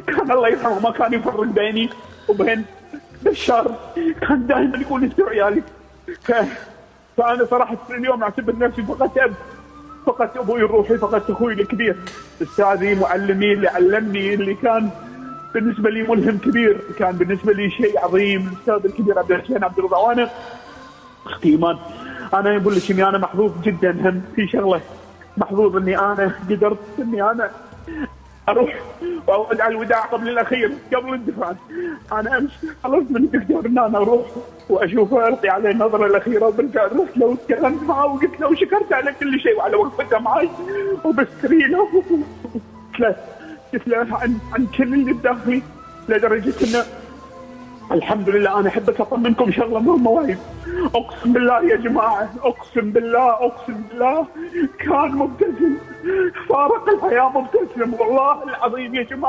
كان الله يرحمه ما كان يفرق بيني وبين بشار، كان دائما يقول انتوا عيالي. فانا صراحه اليوم اعتبر نفسي فقدت اب، فقدت ابوي الروحي، فقدت اخوي الكبير، استاذي معلمي اللي علمني، اللي كان بالنسبه لي ملهم كبير، كان بالنسبه لي شيء عظيم، الاستاذ الكبير عبد الحسين عبد الرضا. وانا اختي ايمان، انا اقول لك اني انا محظوظ جدا. هم في شغله محظوظ اني انا قدرت اني انا اروح واودع الوداع قبل الاخير، قبل الدفان. انا امس طلبت من الدكتور ان انا اروح واشوفه، القي عليه النظره الاخيره، وبالفعل رحت له وتكلمت معه وقلت له وشكرت على كل شيء وعلى وقفته معي وبستري له. قلت له عن كل اللي بداخلي، لدرجه انه الحمد لله. انا احبك اطمنكم شغله مهمه وايد، اقسم بالله يا جماعه، اقسم بالله كان مبتسم، فارق الحياه مبتسم والله العظيم يا جماعه.